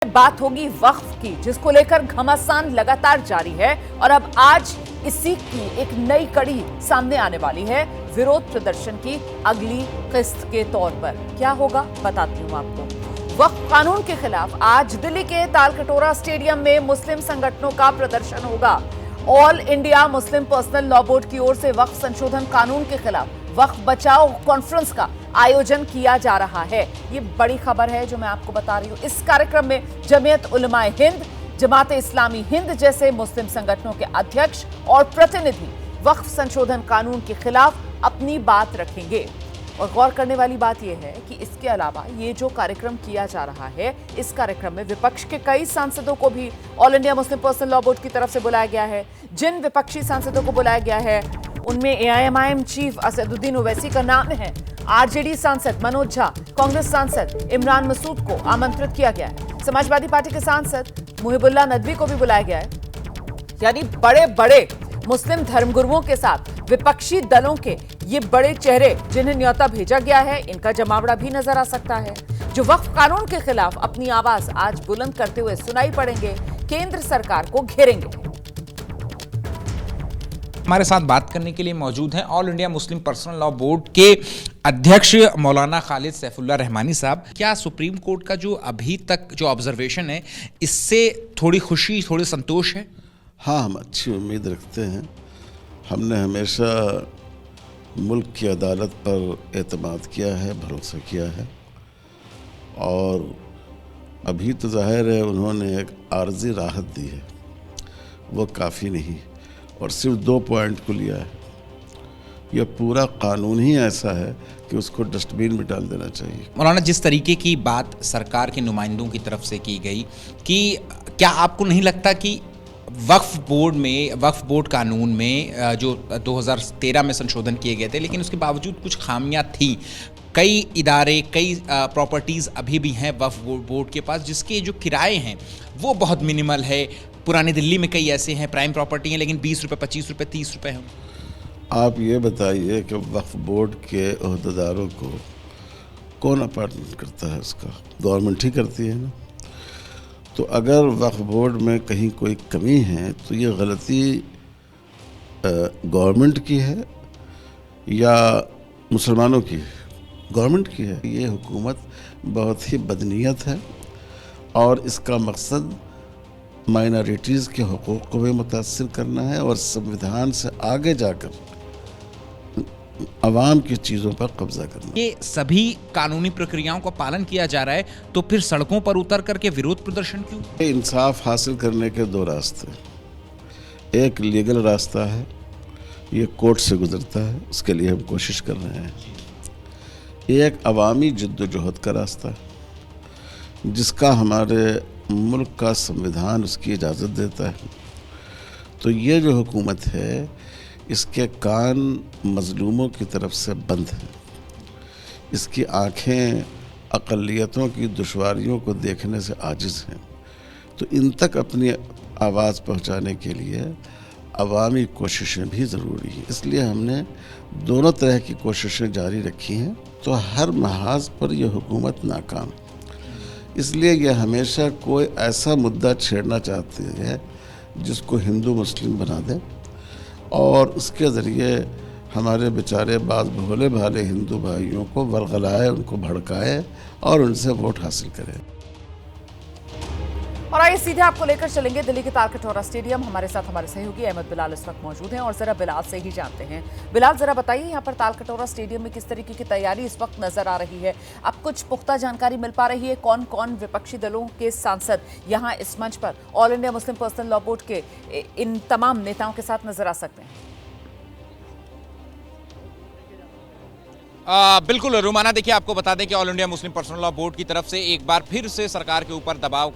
बात होगी वक्फ की, जिसको लेकर घमासान लगातार जारी है और अब आज इसी की एक नई कड़ी सामने आने वाली है। विरोध प्रदर्शन की अगली किस्त के तौर पर क्या होगा बताती हूं आपको। वक्फ कानून के खिलाफ आज दिल्ली के तालकटोरा स्टेडियम में मुस्लिम संगठनों का प्रदर्शन होगा। All India Muslim personal law board की ओर से वक्फ संशोधन कानून के खिलाफ वक्फ बचाओ कॉन्फ्रेंस का आयोजन किया जा रहा है। ये बड़ी खबर है जो मैं आपको बता रही हूं। इस कार्यक्रम में जमीयत उलमाए हिंद, जमात इस्लामी हिंद जैसे मुस्लिम संगठनों के अध्यक्ष और प्रतिनिधि वक्फ संशोधन कानून के खिलाफ अपनी बात रखेंगे। और गौर करने वाली बात यह है कि इसके अलावा ये जो कार्यक्रम किया जा रहा है, इस कार्यक्रम में विपक्ष के कई सांसदों को भी all India Muslim personal law board की तरफ से बुलाया गया है। जिन विपक्षी सांसदों को बुलाया गया है उनमें एआईएमआईएम चीफ असदुद्दीन ओवैसी का नाम है, आरजेडी सांसद मनोज झा, कांग्रेस सांसद इमरान मसूद को आमंत्रित किया गया है, समाजवादी पार्टी के सांसद मुहिबुल्लाह नदवी को भी बुलाया गया है। यानी बड़े बड़े मुस्लिम धर्मगुरुओं के साथ विपक्षी दलों के ये बड़े चेहरे जिन्हें न्योता भेजा गया है, इनका जमावड़ा भी नजर आ सकता है, जो वक्फ कानून के खिलाफ अपनी आवाज आज बुलंद करते हुए सुनाई पड़ेंगे, केंद्र सरकार को घेरेंगे। हमारे साथ बात करने के लिए मौजूद हैं all India Muslim personal law board के अध्यक्ष मौलाना खालिद सैफुल्लाह रहमानी साहब। क्या सुप्रीम कोर्ट का जो अभी तक जो ऑब्जर्वेशन है, इससे थोड़ी खुशी, थोड़ी संतोष है? हाँ, हम अच्छी उम्मीद रखते हैं। हमने हमेशा मुल्क की अदालत पर एतमाद किया है, भरोसा किया है, और अभी तो जाहिर है उन्होंने एक आर्जी राहत दी है, वो काफ़ी नहीं, और सिर्फ 2 पॉइंट को लिया है। यह पूरा कानून ही ऐसा है कि उसको डस्टबिन में डाल देना चाहिए। मौलाना, जिस तरीके की बात सरकार के नुमाइंदों की तरफ से की गई कि क्या आपको नहीं लगता कि वक्फ बोर्ड कानून में जो 2013 में संशोधन किए गए थे, लेकिन उसके बावजूद कुछ खामियां थी, कई इदारे, कई प्रॉपर्टीज़ अभी भी हैं वक्फ बोर्ड के पास जिसके जो किराए हैं वो बहुत मिनिमल है। पुरानी दिल्ली में कई ऐसे हैं प्राइम प्रॉपर्टी हैं, लेकिन 20 रुपये, 25 रुपये, 30 रुपये हैं। आप ये बताइए कि वक्फ बोर्ड के ओहदेदारों को कौन अपॉइंटमेंट करता है? उसका गवर्नमेंट ही करती है ना। तो अगर वक्फ बोर्ड में कहीं कोई कमी है तो ये गलती गवर्नमेंट की है या मुसलमानों की है? गवर्नमेंट की है। ये हुकूमत बहुत ही बदनीयत है और इसका मकसद माइनॉरिटीज़ के हुकूक़ को भी मुतासिर करना है और संविधान से आगे जाकर अवाम की चीज़ों पर कब्जा करना। ये सभी कानूनी प्रक्रियाओं का पालन किया जा रहा है, तो फिर सड़कों पर उतर करके विरोध प्रदर्शन क्यों? इंसाफ हासिल करने के 2 रास्ते, एक लीगल रास्ता है, ये कोर्ट से गुजरता है, उसके लिए हम कोशिश कर रहे हैं। एक अवामी जद्दोजहद का रास्ता है जिसका हमारे मुल्क का संविधान उसकी इजाज़त देता है। तो ये जो हुकूमत है, इसके कान मज़लूमों की तरफ से बंद हैं, इसकी आँखें अक़लियतों की दुश्वारियों को देखने से आजिज़ हैं। तो इन तक अपनी आवाज़ पहुँचाने के लिए अवामी कोशिशें भी ज़रूरी हैं। इसलिए हमने दोनों तरह की कोशिशें जारी रखी हैं। तो हर महाज पर यह हुकूमत नाकाम, इसलिए यह हमेशा कोई ऐसा मुद्दा छेड़ना चाहती है जिसको हिंदू मुस्लिम बना दे और उसके ज़रिए हमारे बेचारे बाज भोले भाले हिंदू भाइयों को वरगलाए, उनको भड़काए और उनसे वोट हासिल करे। और आइए सीधे आपको लेकर चलेंगे दिल्ली के तालकटोरा स्टेडियम। हमारे साथ हमारे सहयोगी अहमद बिलाल इस वक्त मौजूद हैं और जरा बिलाल से ही जानते हैं। बिलाल, जरा बताइए यहाँ पर तालकटोरा स्टेडियम में किस तरीके की तैयारी इस वक्त नजर आ रही है? अब कुछ पुख्ता जानकारी मिल पा रही है? कौन कौन विपक्षी दलों के सांसद यहाँ इस मंच पर all India Muslim personal law board के इन तमाम नेताओं के साथ नजर आ सकते हैं? बिल्कुल रुमाना, देखिए आपको बता दें कि all India Muslim personal law board की तरफ से एक बार फिर से सरकार के ऊपर दबाव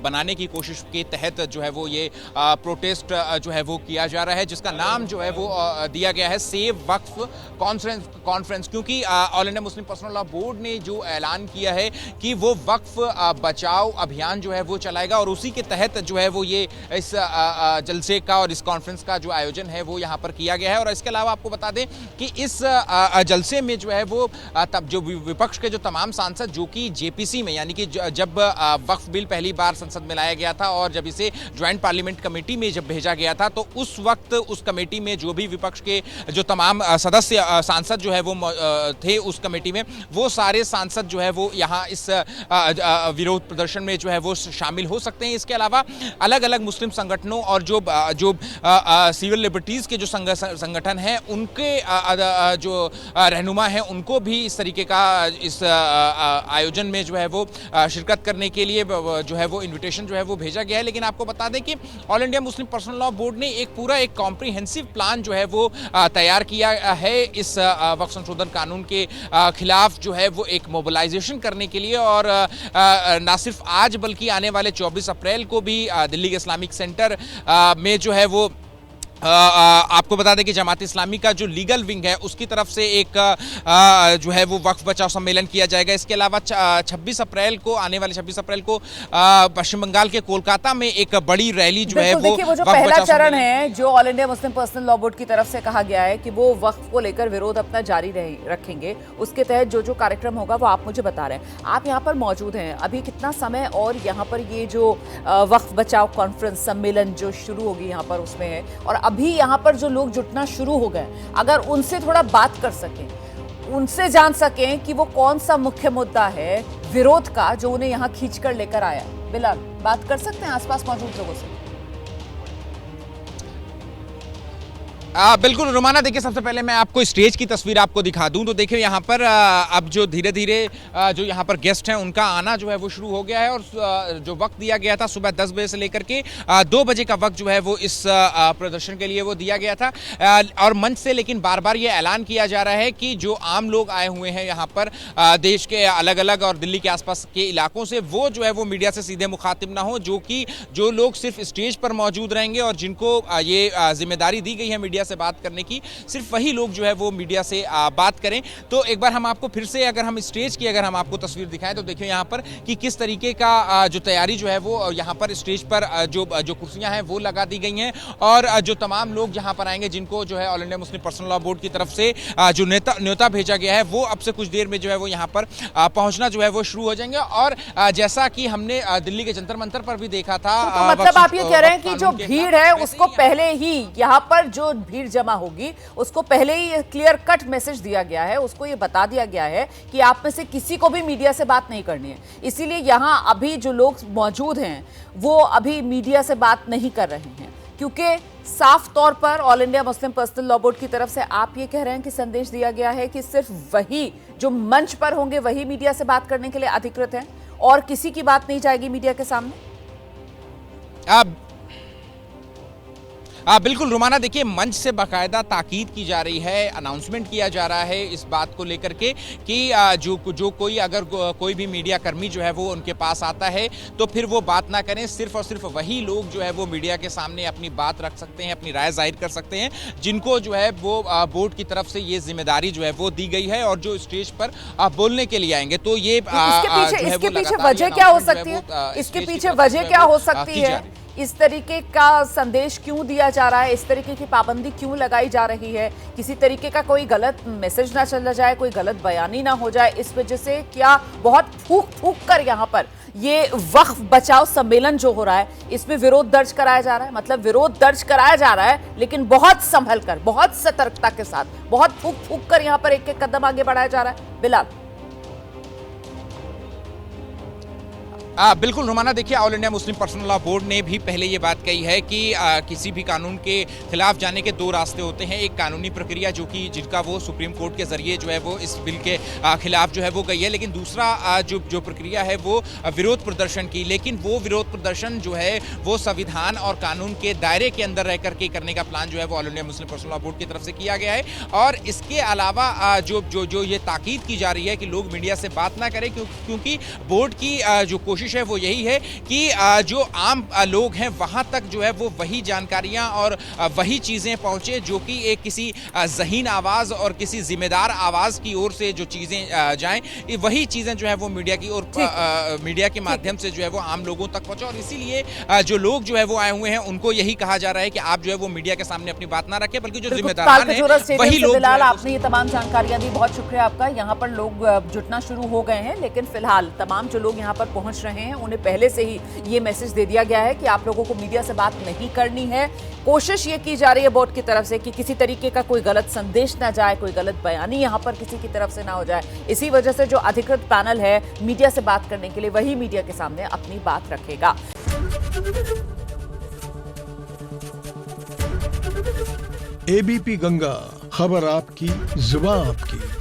बनाने की कोशिश के तहत जो है वो ये प्रोटेस्ट जो है वो किया जा रहा है, जिसका नाम जो है वो दिया गया है सेव वक्फ कॉन्फ्रेंस, क्योंकि all India Muslim personal law board ने जो ऐलान किया है कि वो वक्फ बचाओ अभियान जो है वो चलाएगा और उसी के तहत जो है वो ये इस जलसे का और इस कॉन्फ्रेंस का जो आयोजन है वो यहाँ पर किया गया है। और इसके अलावा आपको बता दें कि इस जलसे में जो जो है वो तब जो विपक्ष के जो तमाम सांसद जो कि जेपीसी में, यानी कि जब वक्फ बिल पहली बार संसद में लाया गया था और जब इसे ज्वाइंट पार्लियामेंट कमेटी में जब भेजा गया था, तो उस वक्त उस कमेटी में जो भी विपक्ष के जो तमाम सदस्य सांसद जो है वो थे उस कमेटी में, वो सारे सांसद जो है वो यहाँ इस विरोध प्रदर्शन में जो है वो शामिल हो सकते हैं। इसके अलावा अलग अलग मुस्लिम संगठनों और जो सिविल लिबर्टीज के जो संगठन हैं उनके जो रहनुमा हैं उनको भी इस तरीके का इस आयोजन में जो है वो शिरकत करने के लिए जो है वो इनविटेशन जो है वो भेजा गया है। लेकिन आपको बता दें कि all India Muslim personal law board ने एक कॉम्प्रिहेंसिव प्लान जो है वो तैयार किया है इस वक्फ संशोधन कानून के खिलाफ जो है वो एक मोबिलाइजेशन करने के लिए, और ना सिर्फ आज बल्कि आने वाले 24 अप्रैल को भी दिल्ली के इस्लामिक सेंटर में जो है वो आपको बता दें कि जमात इस्लामी का जो लीगल विंग है उसकी तरफ से एक जो है वो वक्फ बचाओ सम्मेलन किया जाएगा। इसके अलावा 26 अप्रैल को, आने वाले 26 अप्रैल को पश्चिम बंगाल के कोलकाता में एक बड़ी रैली जो है वो जो पहला चरण है जो all India Muslim personal law board की तरफ से कहा गया है कि वो वक्फ को लेकर विरोध अपना जारी रखेंगे, उसके तहत जो कार्यक्रम होगा वो आप मुझे बता रहे हैं। आप यहाँ पर मौजूद हैं, अभी कितना समय और यहाँ पर ये जो वक्फ बचाओ कॉन्फ्रेंस सम्मेलन जो शुरू होगी यहाँ पर उसमें है, और अभी यहाँ पर जो लोग जुटना शुरू हो गए, अगर उनसे थोड़ा बात कर सकें, उनसे जान सकें कि वो कौन सा मुख्य मुद्दा है विरोध का जो उन्हें यहाँ खींचकर लेकर आया। बिलाल, बात कर सकते हैं आसपास मौजूद लोगों से? बिल्कुल रुमाना, देखिए सबसे पहले मैं आपको स्टेज की तस्वीर आपको दिखा दूं तो देखिए यहाँ पर अब जो धीरे धीरे जो यहाँ पर गेस्ट हैं उनका आना जो है वो शुरू हो गया है, और जो वक्त दिया गया था सुबह 10 बजे से लेकर के 2 बजे का वक्त जो है वो इस प्रदर्शन के लिए वो दिया गया था। और मंच से लेकिन बार बार ये ऐलान किया जा रहा है कि जो आम लोग आए हुए हैं यहाँ पर देश के अलग अलग और दिल्ली के आसपास के इलाकों से, वो जो है वो मीडिया से सीधे मुखातिब ना हो, जो लोग सिर्फ स्टेज पर मौजूद रहेंगे और जिनको ये जिम्मेदारी दी गई है मीडिया से बात करने की, सिर्फ वही लोग जो है वो मीडिया से बात करें। तो एक बार हम आपको फिर से अगर हम स्टेज की अगर हम आपको तस्वीर दिखाएं तो देखिए यहाँ पर कि किस तरीके का जो तैयारी जो है वो यहाँ पर स्टेज पर जो कुर्सियां हैं वो लगा दी गई हैं, और जो तमाम लोग यहाँ पर आएंगे जिनको जो है all India Muslim personal law board की तरफ से जो न्योता भेजा गया है वो अब से कुछ देर में जो है वो यहाँ पर पहुंचना जो है वो शुरू हो जाएंगे। और जैसा कि हमने दिल्ली के जंतर मंतर पर भी देखा था, तो मतलब आप ये कह रहे हैं कि जो भीड़ है उसको पहले ही यहाँ पर जो भीड़ जमा होगी उसको पहले ही क्लियर कट मैसेज दिया गया है, उसको ये बता दिया गया है कि आप में से किसी को भी मीडिया से बात नहीं करनी है, इसीलिए यहाँ अभी जो लोग मौजूद हैं वो अभी मीडिया से बात नहीं कर रहे हैं, क्योंकि साफ तौर पर all India Muslim personal law board की तरफ से आप ये कह रहे हैं कि संदेश दिया गया है कि सिर्फ वही जो मंच पर होंगे वही मीडिया से बात करने के लिए अधिकृत हैं और किसी की बात नहीं जाएगी मीडिया के सामने। बिल्कुल रुमाना, देखिए मंच से बाकायदा ताकीद की जा रही है, अनाउंसमेंट किया जा रहा है इस बात को लेकर के कि जो कोई अगर कोई भी मीडिया कर्मी जो है वो उनके पास आता है तो फिर वो बात ना करें, सिर्फ और सिर्फ वही लोग जो है वो मीडिया के सामने अपनी बात रख सकते हैं, अपनी राय जाहिर कर सकते हैं, जिनको जो है वो बोर्ड की तरफ से ये जिम्मेदारी जो है वो दी गई है और जो स्टेज पर बोलने के लिए आएंगे। तो ये इसके पीछे वजह क्या हो सकती है? इसके पीछे वजह क्या हो सकती है? इस तरीके का संदेश क्यों दिया जा रहा है? इस तरीके की पाबंदी क्यों लगाई जा रही है? किसी तरीके का कोई गलत मैसेज ना चला जाए, कोई गलत बयानी ना हो जाए, इस वजह से क्या बहुत फूक कर यहाँ पर ये वक्फ बचाओ सम्मेलन जो हो रहा है इसमें विरोध दर्ज कराया जा रहा है? मतलब विरोध दर्ज कराया जा रहा है लेकिन बहुत संभल कर, बहुत सतर्कता के साथ, बहुत फूक कर यहाँ पर एक एक कदम आगे बढ़ाया जा रहा है। बिलाल, बिल्कुल रुमाना, देखिए all India Muslim personal law board ने भी पहले ये बात कही है कि किसी भी कानून के खिलाफ जाने के 2 रास्ते होते हैं। एक कानूनी प्रक्रिया जिनका वो सुप्रीम कोर्ट के जरिए जो है वो इस बिल के खिलाफ जो है वो गई है, लेकिन दूसरा जो प्रक्रिया है वो विरोध प्रदर्शन की। लेकिन वो विरोध प्रदर्शन जो है वो संविधान और कानून के दायरे के अंदर रह करके करने का प्लान जो है वो all India Muslim personal law board की तरफ से किया गया है। और इसके अलावा जो ये ताकीद की जा रही है कि लोग मीडिया से बात ना करें, क्योंकि बोर्ड की जो कोशिश कोशिश है वो यही है कि जो आम लोग हैं वहां तक जो है वो वही जानकारियां और वही चीजें पहुंचे जो कि एक किसी ज़हीन आवाज और किसी जिम्मेदार आवाज की ओर से जो चीजें जाएं, वही चीजें जो है वो मीडिया की ओर मीडिया के माध्यम से जो है वो आम लोगों तक पहुंचे। और इसीलिए जो लोग जो है वो आए हुए हैं उनको यही कहा जा रहा है कि आप जो है वो मीडिया के सामने अपनी बात ना रखें, बल्कि जो जिम्मेदार हैं वही लोग। बिलाल, आपने ये तमाम जानकारियां दी, बहुत शुक्रिया आपका। यहाँ पर लोग जुटना शुरू हो गए हैं, लेकिन फिलहाल तमाम जो लोग यहाँ पर पहुंच रहे हैं उन्हें पहले से ही ये मैसेज दे दिया गया है कि आप लोगों को मीडिया से बात नहीं करनी है। कोशिश ये की जा रही है बोर्ड की तरफ से कि किसी तरीके का कोई गलत संदेश ना जाए, कोई गलत बयानी यहाँ पर किसी की तरफ से ना हो जाए। इसी वजह से जो अधिकृत पैनल है मीडिया से बात करने के लिए, वही मीडिया के सामने अपनी बात रखेगा। एबीपी गंगा, खबर आपकी, जुबान आपकी।